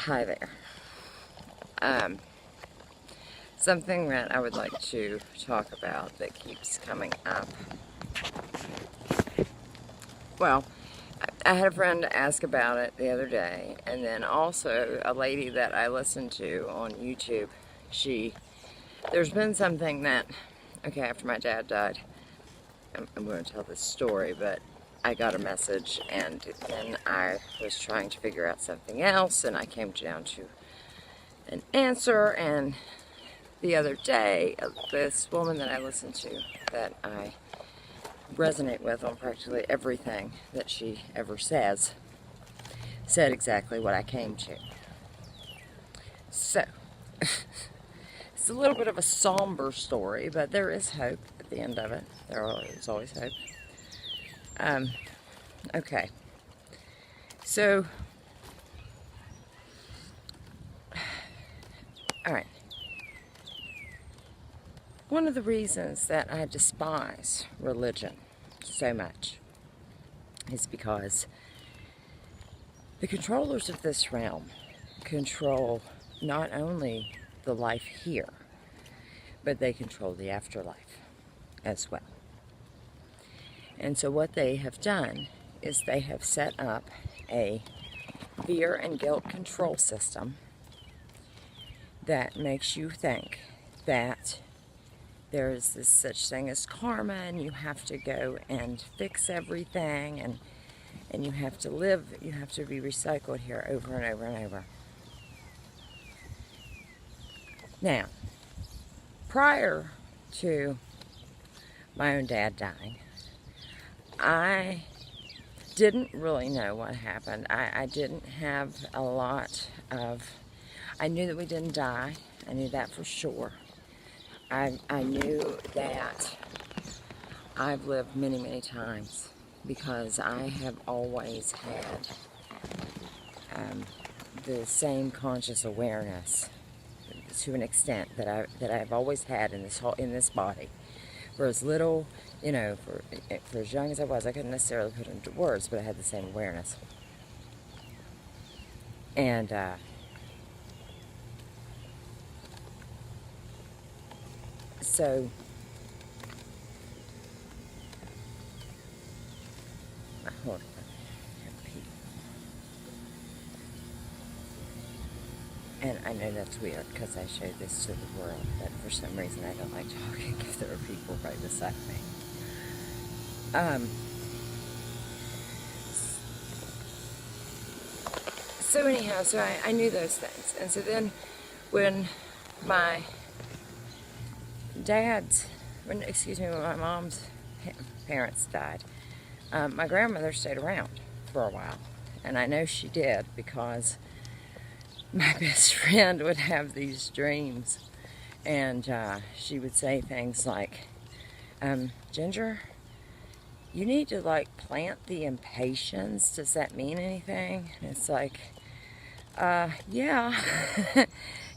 Hi there. Something that I would like to talk about that keeps coming up. Well, I had a friend ask about it the other day, and then also a lady that I listened to on YouTube. There's been something that, okay, after my dad died, I'm going to tell this story, but I got a message, and then I was trying to figure out something else, and I came down to an answer. And the other day, this woman that I listened to, that I resonate with on practically everything that she ever says, said exactly what I came to. So, it's a little bit of a somber story, but there is hope at the end of it. There is always hope. Okay. So, alright. One of the reasons that I despise religion so much is because the controllers of this realm control not only the life here, but they control the afterlife as well. And so what they have done is they have set up a fear and guilt control system that makes you think that there is this such thing as karma, and you have to go and fix everything, and you have to live, you have to be recycled here over and over and over. Now, prior to my own dad dying, I didn't really know what happened. I didn't have a lot of, I knew that we didn't die. I knew that for sure. I knew that I've lived many, many times because I have always had the same conscious awareness to an extent that I've always had in this body. For as little, you know, for as young as I was, I couldn't necessarily put it into words, but I had the same awareness. And so hold on. And I know that's weird because I showed this to the world, but for some reason I don't like talking if there are people right beside me. So anyhow, so I knew those things. And so then when my when my mom's parents died, my grandmother stayed around for a while. And I know she did because my best friend would have these dreams, and she would say things like, Ginger, you need to like plant the impatiens. Does that mean anything? And it's like, yeah.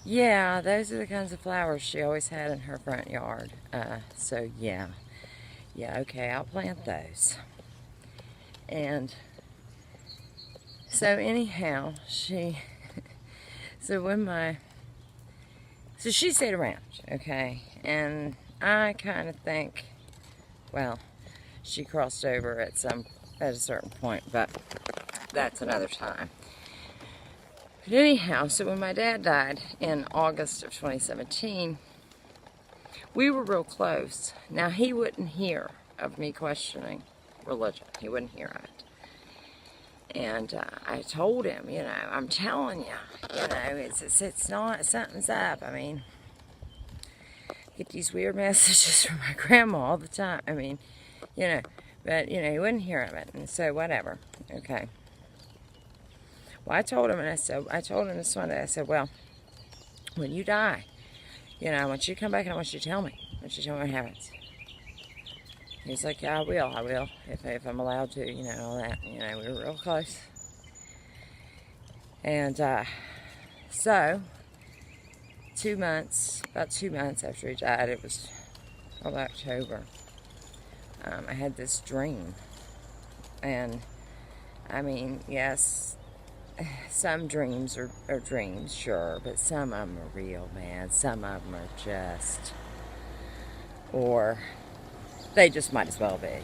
Yeah, those are the kinds of flowers she always had in her front yard. So yeah, okay, I'll plant those. And so anyhow, so she stayed around, okay, and I kind of think, well, she crossed over at a certain point, but that's another time. But anyhow, so when my dad died in August of 2017, we were real close. Now, he wouldn't hear of me questioning religion. He wouldn't hear of it. And I told him, you know, I'm telling you, it's not, something's up. I mean, I get these weird messages from my grandma all the time. I mean, you know, but, you know, he wouldn't hear of it. And so, whatever. Okay. Well, I told him this one day, I said, well, when you die, you know, I want you to come back and I want you to tell me. I want you to tell me what happens. He's like, yeah, I will, if I'm allowed to, you know, all that. You know, we were real close. And so, about 2 months after he died, it was probably October, I had this dream. And, I mean, yes, some dreams are dreams, sure, but some of them are real, man. Some of them are just, or they just might as well be.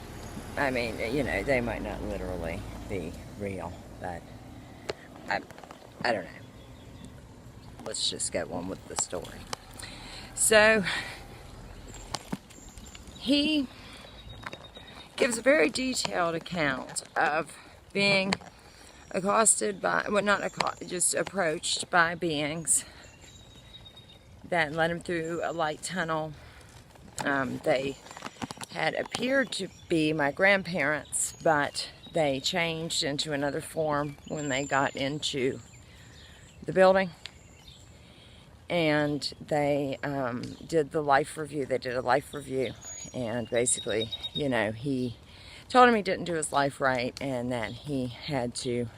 I mean, you know, they might not literally be real, but I don't know. Let's just go on with the story. So, he gives a very detailed account of being accosted by, well, not accosted, just approached by beings that led him through a light tunnel. They had appeared to be my grandparents, but they changed into another form when they got into the building. And they did the life review. They did a life review. And basically, you know, he told him he didn't do his life right and that he had to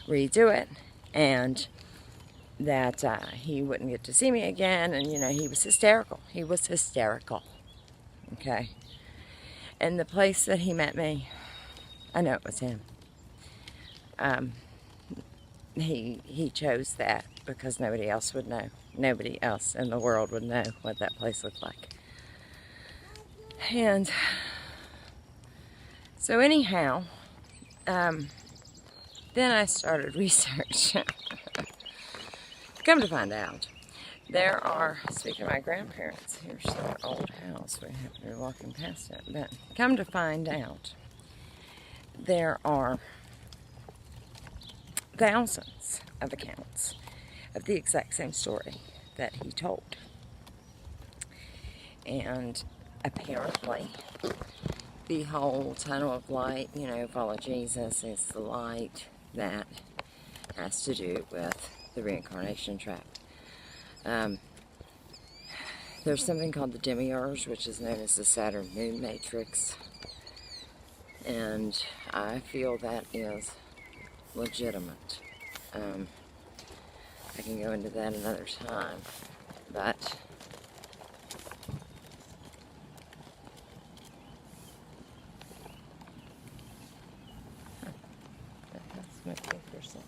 redo it. And that he wouldn't get to see me again. And, you know, he was hysterical. He was hysterical. Okay? And the place that he met me, I know it was him. He chose that because nobody else would know. Nobody else in the world would know what that place looked like. And so anyhow, then I started research. Come to find out, there are, speaking of my grandparents, here's their old house. We happen to be walking past it. But come to find out, there are thousands of accounts of the exact same story that he told. And apparently, the whole tunnel of light, you know, follow Jesus, is the light that has to do with the reincarnation trap. There's something called the demiurge, which is known as the Saturn moon matrix. And I feel that is legitimate. I can go into that another time, but that's my interesting.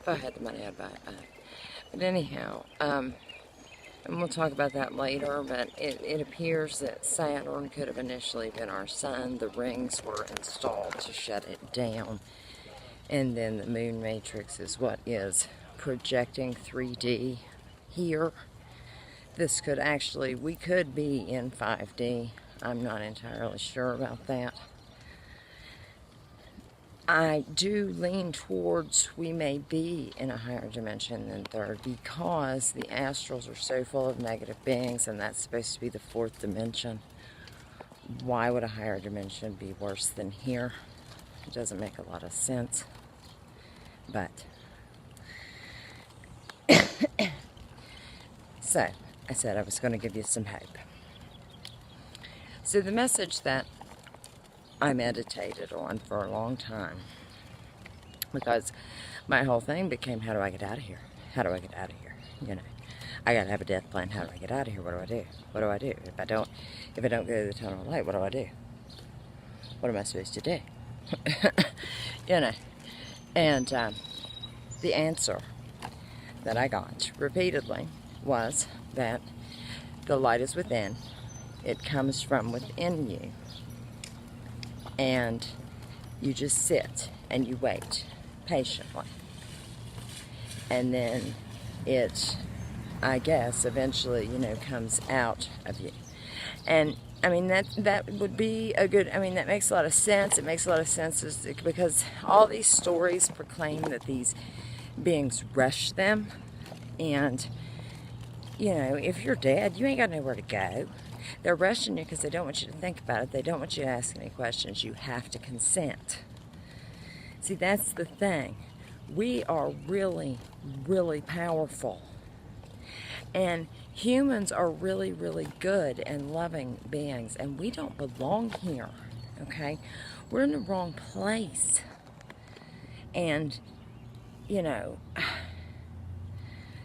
If I had the money, I'd buy it back. But anyhow, and we'll talk about that later, but it appears that Saturn could have initially been our sun. The rings were installed to shut it down. And then the moon matrix is what is projecting 3D here. This could actually, we could be in 5D. I'm not entirely sure about that. I do lean towards we may be in a higher dimension than third because the astrals are so full of negative beings and that's supposed to be the fourth dimension. Why would a higher dimension be worse than here? It doesn't make a lot of sense. But, so, I said I was going to give you some hope. So the message that I meditated on for a long time because my whole thing became, how do I get out of here? How do I get out of here? You know, I gotta have a death plan. How do I get out of here? What do I do? What do I do? If I don't go to the tunnel of light, what do I do? What am I supposed to do? You know, and the answer that I got repeatedly was that the light is within. It comes from within you. And you just sit and you wait patiently. And then it, I guess, eventually, you know, comes out of you. And, I mean, that would be a good, I mean, that makes a lot of sense. It makes a lot of sense because all these stories proclaim that these beings rush them. And, you know, if you're dead, you ain't got nowhere to go. They're rushing you because they don't want you to think about it. They don't want you to ask any questions. You have to consent. See, that's the thing. We are really, really powerful. And humans are really, really good and loving beings. And we don't belong here, okay? We're in the wrong place. And, you know,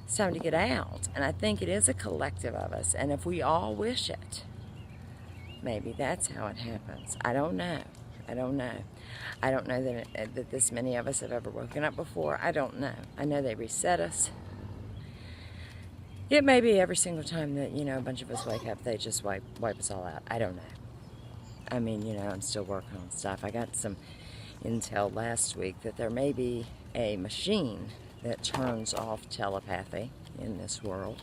it's time to get out. And I think it is a collective of us. And if we all wish it, maybe that's how it happens. I don't know. I don't know. I don't know that this many of us have ever woken up before. I don't know. I know they reset us. It may be every single time that, you know, a bunch of us wake up, they just wipe us all out. I don't know. I mean, you know, I'm still working on stuff. I got some intel last week that there may be a machine that turns off telepathy in this world.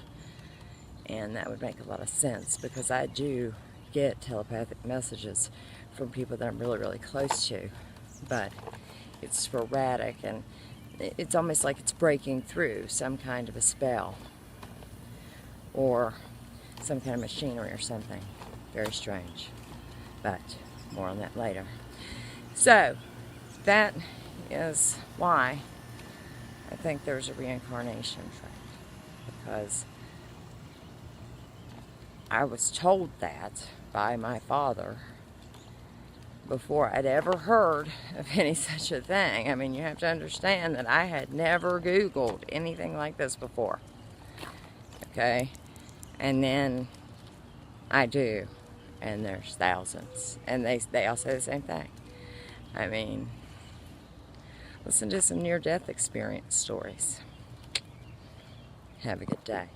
And that would make a lot of sense, because I do get telepathic messages from people that I'm really, really close to. But it's sporadic, and it's almost like it's breaking through some kind of a spell or some kind of machinery or something. Very strange. But more on that later. So that is why I think there's a reincarnation thing, because I was told that by my father before I'd ever heard of any such a thing. I mean, you have to understand that I had never Googled anything like this before. Okay? And then I do. And there's thousands. And they all say the same thing. I mean, listen to some near-death experience stories. Have a good day.